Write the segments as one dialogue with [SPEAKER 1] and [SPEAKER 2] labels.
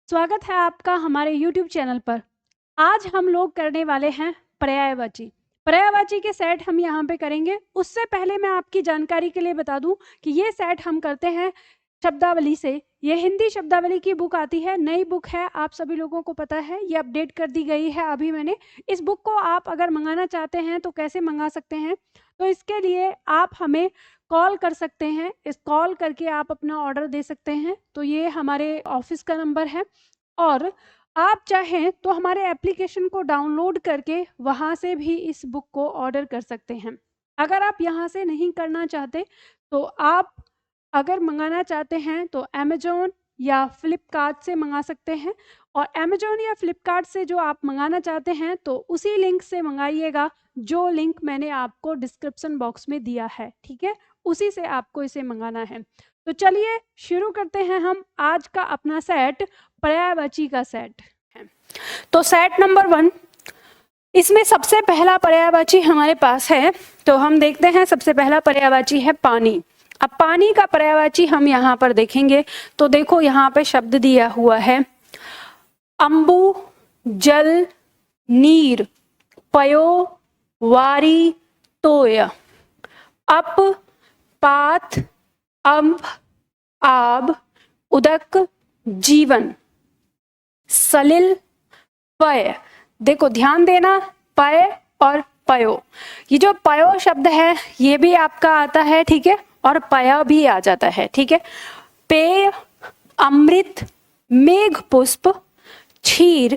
[SPEAKER 1] स्वागत है आपका हमारे YouTube चैनल पर। आज हम लोग करने वाले हैं पर्यायवाची। पर्यायवाची के सेट हम यहाँ पे करेंगे। उससे पहले मैं आपकी जानकारी के लिए बता दूं कि ये सेट हम करते हैं शब्दावली से। ये हिंदी शब्दावली की बुक आती है, नई बुक है, आप सभी लोगों को पता है, ये अपडेट कर दी गई है अभी मैंने। इस बुक को आप अगर मंगाना चाहते हैं तो कैसे मंगा सकते हैं, तो इसके लिए आप हमें कॉल कर सकते हैं। इस कॉल करके आप अपना ऑर्डर दे सकते हैं। तो ये हमारे ऑफिस का नंबर है, और आप चाहें तो हमारे एप्लीकेशन को डाउनलोड करके वहाँ से भी इस बुक को ऑर्डर कर सकते हैं। अगर आप यहाँ से नहीं करना चाहते तो आप अगर मंगाना चाहते हैं तो अमेजोन या फ्लिपकार्ट से मंगा सकते हैं। और अमेजोन या फ्लिपकार्ट से जो आप मंगाना चाहते हैं तो उसी लिंक से मंगाइएगा, जो लिंक मैंने आपको डिस्क्रिप्शन बॉक्स में दिया है, ठीक है, उसी से आपको इसे मंगाना है। तो चलिए शुरू करते हैं हम आज का अपना सेट, पर्यायवाची का सेट है। तो सेट नंबर 1, इसमें सबसे पहला पर्यायवाची हमारे पास है। तो हम देखते हैं, सबसे पहला पर्यायवाची है पानी। अब पानी का पर्यायवाची हम यहाँ पर देखेंगे तो देखो यहाँ पे शब्द दिया हुआ है अंबु, जल, नीर, पयो, वारी, तोय, अप, पात, अम्ब, आब, उदक, जीवन, सलिल, पय। देखो ध्यान देना, पय और पयो, ये जो पयो शब्द है ये भी आपका आता है, ठीक है, और पया भी आ जाता है, ठीक है। पेय, अमृत, मेघ पुष्प, क्षीर,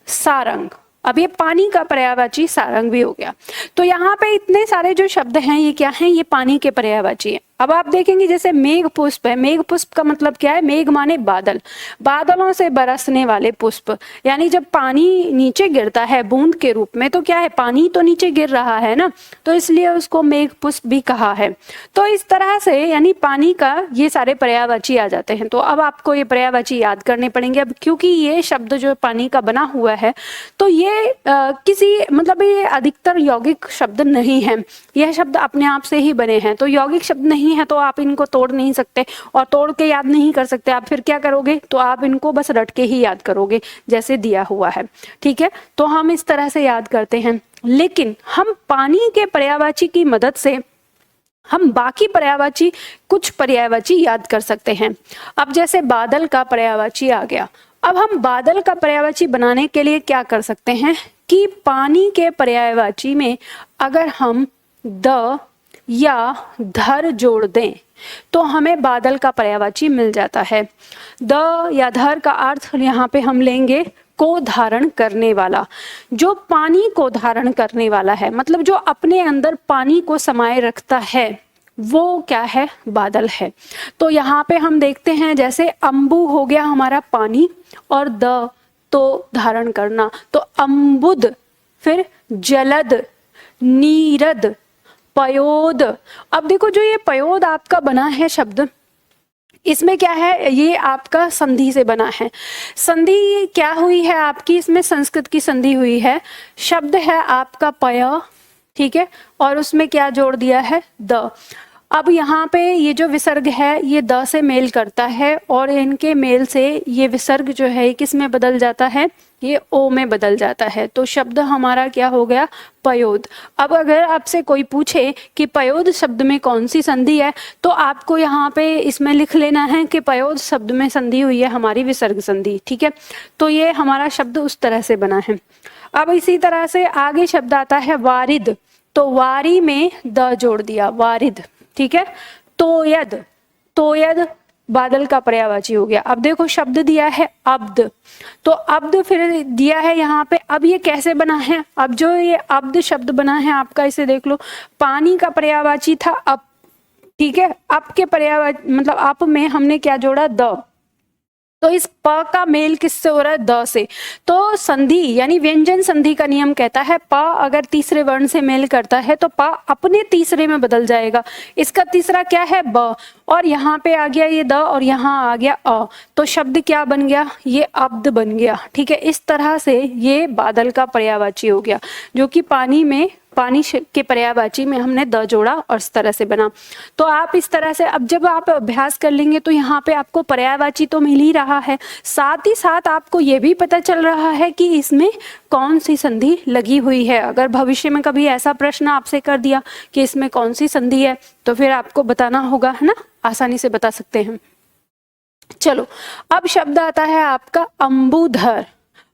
[SPEAKER 1] सारंग। अब ये पानी का पर्यायवाची सारंग भी हो गया। तो यहाँ पे इतने सारे जो शब्द हैं ये क्या हैं, ये पानी के पर्यायवाची हैं। अब आप देखेंगे जैसे मेघ पुष्प है, मेघ पुष्प का मतलब क्या है, मेघ माने बादल, बादलों से बरसने वाले पुष्प, यानी जब पानी नीचे गिरता है बूंद के रूप में तो क्या है, पानी तो नीचे गिर रहा है ना, तो इसलिए उसको मेघ पुष्प भी कहा है। तो इस तरह से यानी पानी का ये सारे पर्यायवाची आ जाते हैं। तो अब आपको ये पर्यायवाची याद करने पड़ेंगे। अब क्योंकि ये शब्द जो पानी का बना हुआ है तो ये किसी मतलब ये अधिकतर यौगिक शब्द नहीं है, यह शब्द अपने आप से ही बने हैं। तो यौगिक शब्द नहीं है तो आप इनको तोड़ नहीं सकते और तोड़ के याद नहीं कर सकते। आप फिर क्या करोगे, तो आप इनको बस रट के ही याद करोगे जैसे दिया हुआ है, ठीक है। तो हम इस तरह से याद करते हैं, लेकिन हम पानी के पर्यायवाची की मदद से हम बाकी पर्यायवाची, कुछ पर्यायवाची याद कर सकते हैं। अब जैसे बादल का पर्यायवाची आ गया। अब हम बादल का पर्यायवाची बनाने के लिए क्या कर सकते हैं कि पानी के पर्यायवाची में अगर हम द या धर जोड़ दें तो हमें बादल का पर्यायवाची मिल जाता है। द या धर का अर्थ यहाँ पे हम लेंगे को धारण करने वाला, जो पानी को धारण करने वाला है, मतलब जो अपने अंदर पानी को समाये रखता है, वो क्या है, बादल है। तो यहाँ पे हम देखते हैं जैसे अंबु हो गया हमारा पानी, और द तो धारण करना, तो अंबुद, फिर जलद, नीरद, पयोद। अब देखो जो ये पयोद आपका बना है शब्द, इसमें क्या है, ये आपका संधि से बना है। संधि क्या हुई है आपकी, इसमें संस्कृत की संधि हुई है। शब्द है आपका पय, ठीक है, और उसमें क्या जोड़ दिया है, द। अब यहाँ पे ये जो विसर्ग है ये द से मेल करता है, और इनके मेल से ये विसर्ग जो है किस में बदल जाता है, ये ओ में बदल जाता है। तो शब्द हमारा क्या हो गया, पयोद। अब अगर आपसे कोई पूछे कि पयोद शब्द में कौन सी संधि है, तो आपको यहाँ पे इसमें लिख लेना है कि पयोद शब्द में संधि हुई है हमारी विसर्ग संधि, ठीक है। तो ये हमारा शब्द उस तरह से बना है। अब इसी तरह से आगे शब्द आता है वारिद, तो वारी में द जोड़ दिया, वारिद, ठीक है। तोयद, तोयद बादल का पर्यायवाची हो गया। अब देखो शब्द दिया है अब्द, तो अब्द फिर दिया है यहाँ पे। अब ये कैसे बना है, अब जो ये अब्द शब्द बना है आपका, इसे देख लो, पानी का पर्यायवाची था अप, ठीक है। अप के पर्यायवाची मतलब अप में हमने क्या जोड़ा, द, तो इस प का मेल किससे हो रहा है, द से। तो संधि यानी व्यंजन संधि का नियम कहता है प अगर तीसरे वर्ण से मेल करता है तो प अपने तीसरे में बदल जाएगा। इसका तीसरा क्या है, ब, और यहाँ पे आ गया ये द, और यहाँ आ गया अ, तो शब्द क्या बन गया, ये अब्द बन गया, ठीक है। इस तरह से ये बादल का पर्यायवाची हो गया, जो कि पानी में पानी के पर्यायवाची में हमने द जोड़ा और इस तरह से बना। तो आप इस तरह से अब जब आप अभ्यास कर लेंगे तो यहाँ पे आपको पर्यायवाची तो मिल ही रहा है, साथ ही साथ आपको ये भी पता चल रहा है कि इसमें कौन सी संधि लगी हुई है। अगर भविष्य में कभी ऐसा प्रश्न आपसे कर दिया कि इसमें कौन सी संधि है, तो फिर आपको बताना होगा, है ना, आसानी से बता सकते हैं। चलो, अब शब्द आता है आपका अंबुधर।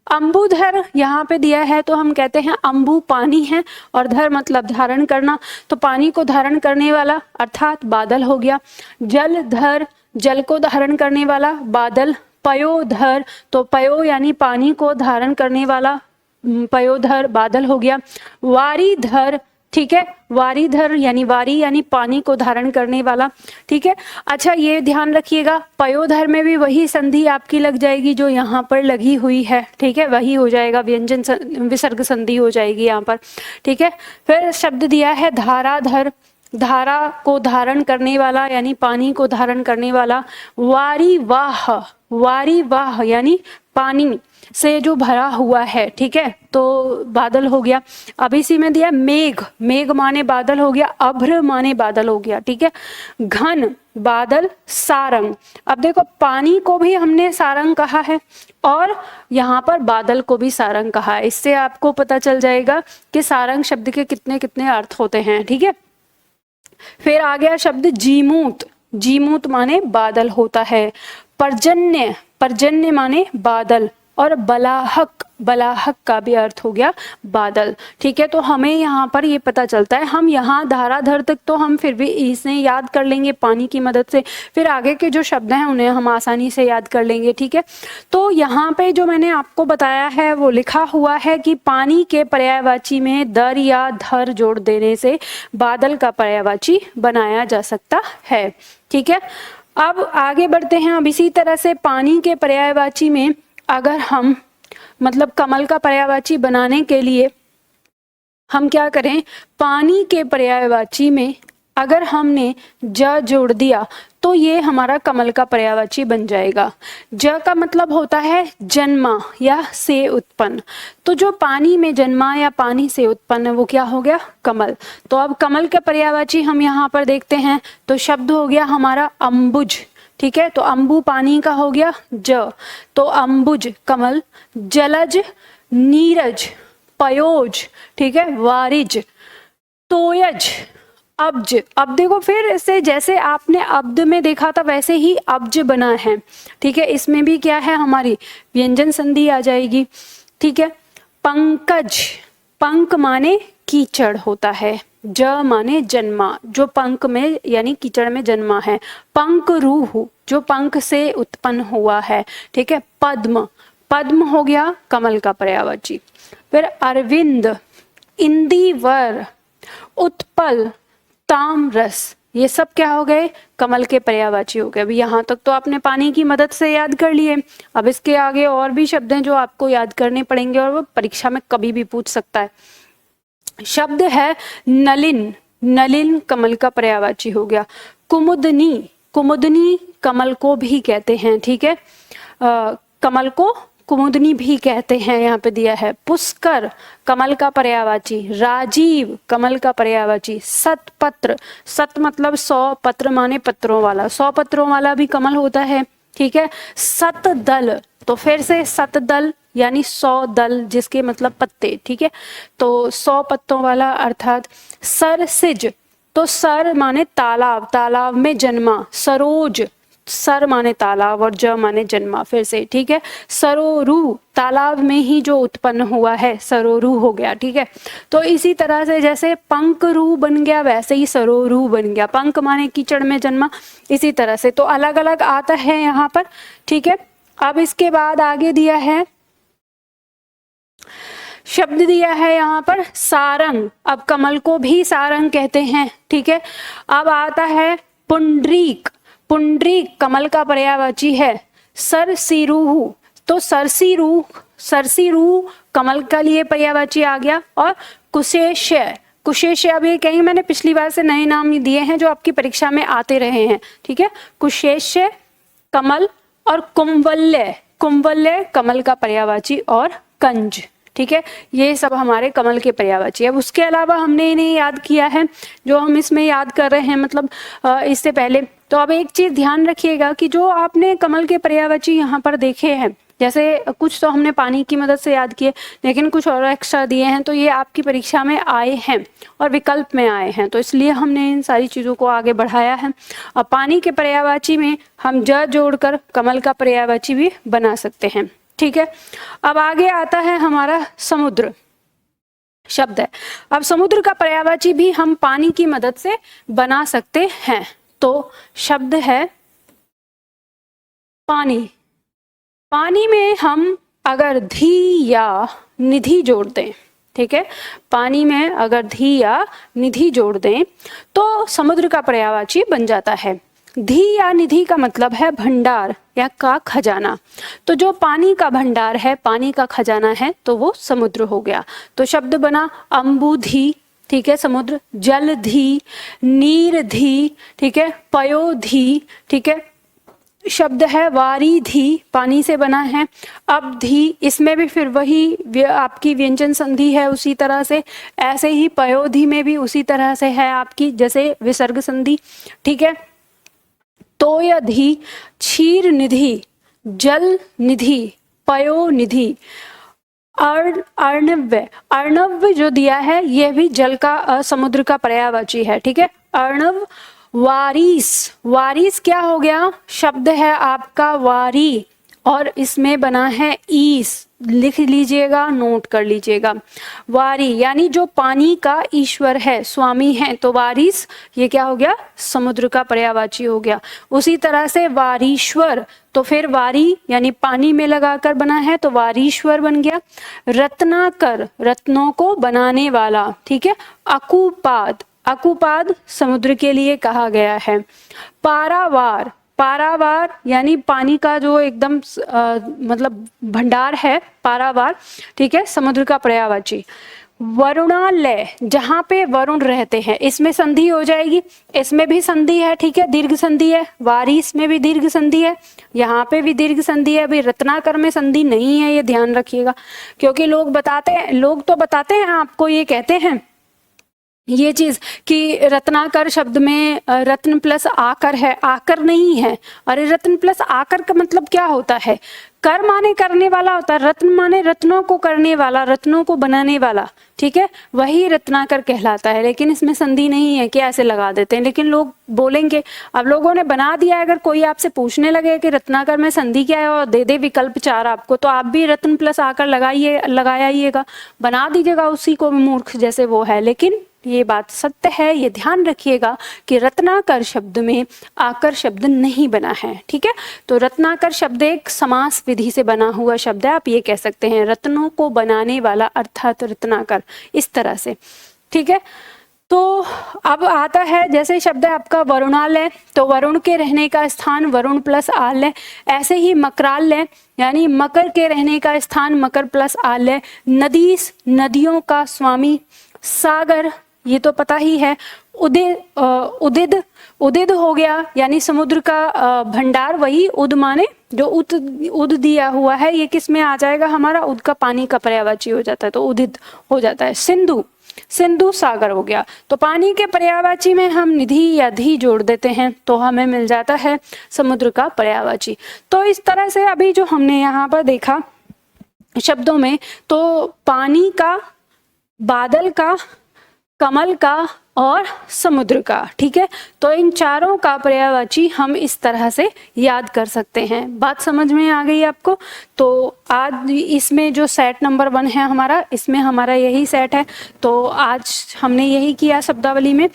[SPEAKER 1] अंबुधर यहाँ पे दिया है तो हम कहते हैं अंबु पानी है और धर मतलब धारण करना, तो पानी को धारण करने वाला अर्थात बादल हो गया। जलधर, जल को धारण करने वाला बादल। पयोधर, तो पयो यानी पानी को धारण करने वाला पयोधर बादल हो गया। वारीधर, ठीक है, वारीधर यानी वारी यानी पानी को धारण करने वाला, ठीक है। अच्छा, ये ध्यान रखिएगा, पयोधर में भी वही संधि आपकी लग जाएगी जो यहाँ पर लगी हुई है, ठीक है, वही हो जाएगा, व्यंजन विसर्ग संधि हो जाएगी यहाँ पर, ठीक है। फिर शब्द दिया है धाराधर, धारा को धारण करने वाला यानी पानी को धारण करने वाला। वारीवाह, वारीवाह यानी पानी से जो भरा हुआ है, ठीक है, तो बादल हो गया। अब इसी में दिया मेघ, मेघ माने बादल हो गया, अभ्र माने बादल हो गया, ठीक है। घन, बादल, सारंग। अब देखो, पानी को भी हमने सारंग कहा है और यहाँ पर बादल को भी सारंग कहा है। इससे आपको पता चल जाएगा कि सारंग शब्द के कितने कितने अर्थ होते हैं, ठीक है। फिर आ गया शब्द जीमूत, जीमूत माने बादल होता है। पर्जन्य, पर्जन्य माने बादल। और बलाहक, बलाहक का भी अर्थ हो गया बादल, ठीक है। तो हमें यहाँ पर ये पता चलता है, हम यहाँ धाराधर तक तो हम फिर भी इसे याद कर लेंगे पानी की मदद से, फिर आगे के जो शब्द हैं उन्हें हम आसानी से याद कर लेंगे, ठीक है। तो यहाँ पे जो मैंने आपको बताया है वो लिखा हुआ है कि पानी के पर्यायवाची में दर या धर जोड़ देने से बादल का पर्यायवाची बनाया जा सकता है, ठीक है। अब आगे बढ़ते हैं। अब इसी तरह से पानी के पर्यायवाची में अगर हम मतलब कमल का पर्यायवाची बनाने के लिए हम क्या करें, पानी के पर्यायवाची में अगर हमने ज जोड़ दिया तो ये हमारा कमल का पर्यायवाची बन जाएगा। ज का मतलब होता है जन्मा या से उत्पन्न, तो जो पानी में जन्मा या पानी से उत्पन्न वो क्या हो गया, कमल। तो अब कमल का पर्यायवाची हम यहाँ पर देखते हैं तो शब्द हो गया हमारा अंबुज, ठीक है। तो अंबु पानी का हो गया ज, तो अंबुज कमल। जलज, नीरज, पयोज, ठीक है, वारिज, तोयज, अब्ज। अब देखो फिर से जैसे आपने अब्द में देखा था वैसे ही अब्ज बना है, ठीक है। इसमें भी क्या है, हमारी व्यंजन संधि आ जाएगी, ठीक है। पंकज, पंक माने कीचड़ होता है, ज माने जन्मा, जो पंख में यानी कीचड़ में जन्मा है। पंक रूह, जो पंख से उत्पन्न हुआ है, ठीक है। पद्म, पद्म हो गया कमल का पर्यायवाची। फिर अरविंद, इंदिवर, उत्पल, ताम्रस, ये सब क्या हो गए, कमल के पर्यायवाची हो गए। अभी यहाँ तक तो आपने पानी की मदद से याद कर लिए। अब इसके आगे और भी शब्द हैं जो आपको याद करने पड़ेंगे और वो परीक्षा में कभी भी पूछ सकता है। शब्द है नलिन, नलिन कमल का पर्यायवाची हो गया। कुमुदनी, कुमुदनी कमल को भी कहते हैं, ठीक है, कमल को कुमुदनी भी कहते हैं, यहाँ पे दिया है। पुष्कर कमल का पर्यायवाची। राजीव कमल का पर्यायवाची। सतपत्र, सत मतलब 100, पत्र माने पत्रों वाला, 100 पत्रों वाला भी कमल होता है, ठीक है। सतदल, तो फिर से सतदल यानी 100 दल जिसके मतलब पत्ते, ठीक है, तो 100 पत्तों वाला अर्थात। सरसिज, तो सर माने तालाब, तालाब में जन्मा। सरोज, सर माने तालाब और ज माने जन्मा, फिर से, ठीक है। सरोरु, तालाब में ही जो उत्पन्न हुआ है, सरोरु हो गया, ठीक है। तो इसी तरह से जैसे पंकरु बन गया वैसे ही सरोरु बन गया, पंक माने कीचड़ में जन्मा, इसी तरह से तो अलग अलग आता है यहाँ पर, ठीक है। अब इसके बाद आगे दिया है शब्द दिया है यहाँ पर सारंग। अब कमल को भी सारंग कहते हैं, ठीक है। अब आता है पुंडरीक, पुंडरीक कमल का पर्यायवाची है। सरसिरुह, तो सरसिरुह, सरसिरुह कमल का लिए पर्यायवाची आ गया। और कुशेश्य, कुशेश्य, अब ये कहेंगे मैंने पिछली बार से नए नाम दिए हैं जो आपकी परीक्षा में आते रहे हैं, ठीक है। कुशेश्य कमल। और कुंवल्य, कुंवल्य कमल का पर्यायवाची और कंज, ठीक है, ये सब हमारे कमल के पर्यायवाची। अब उसके अलावा हमने इन्हें याद किया है जो हम इसमें याद कर रहे हैं, मतलब इससे पहले तो अब एक चीज ध्यान रखिएगा कि जो आपने कमल के पर्यायवाची यहाँ पर देखे हैं, जैसे कुछ तो हमने पानी की मदद से याद किए, लेकिन कुछ और एक्स्ट्रा दिए हैं, तो ये आपकी परीक्षा में आए हैं और विकल्प में आए हैं, तो इसलिए हमने इन सारी चीज़ों को आगे बढ़ाया है। अब पानी के पर्यायवाची में हम ज जोड़कर कमल का पर्यायवाची भी बना सकते हैं। ठीक है, अब आगे आता है हमारा समुद्र शब्द है। अब समुद्र का पर्यायवाची भी हम पानी की मदद से बना सकते हैं। तो शब्द है पानी। पानी में हम अगर धी या निधि जोड़ दें, ठीक है, पानी में अगर धी या निधि जोड़ दें तो समुद्र का पर्यायवाची बन जाता है। धी या निधि का मतलब है भंडार या का खजाना। तो जो पानी का भंडार है, पानी का खजाना है, तो वो समुद्र हो गया। तो शब्द बना अम्बुधि, ठीक है, समुद्र, जलधि, नीरधि, ठीक है, पयोधि, ठीक है, शब्द है वारिधि, पानी से बना है। अबधि, इसमें भी फिर वही आपकी व्यंजन संधि है उसी तरह से, ऐसे ही पयोधि में भी उसी तरह से है आपकी जैसे विसर्ग संधि। ठीक है, तोयधि, क्षीर निधि, जल निधि, पयो निधि, अर्णव्य, अर्णव्य जो दिया है यह भी जल का समुद्र का पर्यायवाची है। ठीक है, अर्णव, वारिस, वारिस क्या हो गया, शब्द है आपका वारी और इसमें बना है ईस, लिख लीजिएगा, नोट कर लीजिएगा। वारी यानी जो पानी का ईश्वर है, स्वामी है, तो वारिस ये क्या हो गया, समुद्र का पर्यायवाची हो गया। उसी तरह से वारीश्वर, तो फिर वारी यानी पानी में लगाकर बना है तो वारीश्वर बन गया। रत्नाकर, रत्नों को बनाने वाला। ठीक है, अकुपाद, अकुपाद समुद्र के लिए कहा गया है। पारावार, पारावार यानी पानी का जो एकदम मतलब भंडार है, पारावार, ठीक है, समुद्र का पर्यायवाची। वरुणालय, जहाँ पे वरुण रहते हैं, इसमें संधि हो जाएगी, इसमें भी संधि है, ठीक है, दीर्घ संधि है। वारिस में भी दीर्घ संधि है, यहाँ पे भी दीर्घ संधि है। अभी रत्नाकर में संधि नहीं है, ये ध्यान रखिएगा, क्योंकि लोग बताते हैं, लोग तो बताते हैं आपको, ये कहते हैं ये चीज कि रत्नाकर शब्द में रत्न प्लस आकर है, आकर नहीं है। अरे रत्न प्लस आकर का मतलब क्या होता है, कर माने करने वाला होता है, रत्न माने रत्नों को करने वाला, रत्नों को बनाने वाला। ठीक है, वही रत्नाकर कहलाता है, लेकिन इसमें संधि नहीं है कि ऐसे लगा देते हैं, लेकिन लोग बोलेंगे। अब लोगों ने बना दिया, अगर कोई आपसे पूछने लगे कि रत्नाकर में संधि क्या है और दे दे विकल्प 4 आपको, तो आप भी रत्न प्लस आकर लगाइएगा, बना दीजिएगा उसी को, मूर्ख जैसे वो है। लेकिन ये बात सत्य है, ये ध्यान रखिएगा कि रत्नाकर शब्द में आकर शब्द नहीं बना है। ठीक है, तो रत्नाकर शब्द एक समास विधि से बना हुआ शब्द है, आप ये कह सकते हैं रत्नों को बनाने वाला अर्थात रत्नाकर, इस तरह से। ठीक है, तो अब आता है जैसे शब्द है आपका वरुणालय, तो वरुण के रहने का स्थान वरुण प्लस आलय। ऐसे ही मकरालय यानी मकर के रहने का स्थान मकर प्लस आलय। नदीस, नदियों का स्वामी। सागर, ये तो पता ही है। उदिद, उदिद हो गया यानी समुद्र का भंडार, वही उद माने जो उद दिया हुआ है, ये किस में आ जाएगा हमारा, उद का पानी का पर्यायवाची हो जाता है, तो उदिद हो जाता है। सिंधु, सिंधु सागर हो गया। तो पानी के पर्यायवाची में हम निधि या धी जोड़ देते हैं तो हमें मिल जाता है समुद्र का पर्यायवाची। तो इस तरह से अभी जो हमने यहाँ पर देखा शब्दों में, तो पानी का, बादल का, कमल का और समुद्र का। ठीक है, तो इन चारों का पर्यायवाची हम इस तरह से याद कर सकते हैं। बात समझ में आ गई आपको? तो आज इसमें जो सेट नंबर 1 है हमारा, इसमें हमारा यही सेट है। तो आज हमने यही किया शब्दावली में।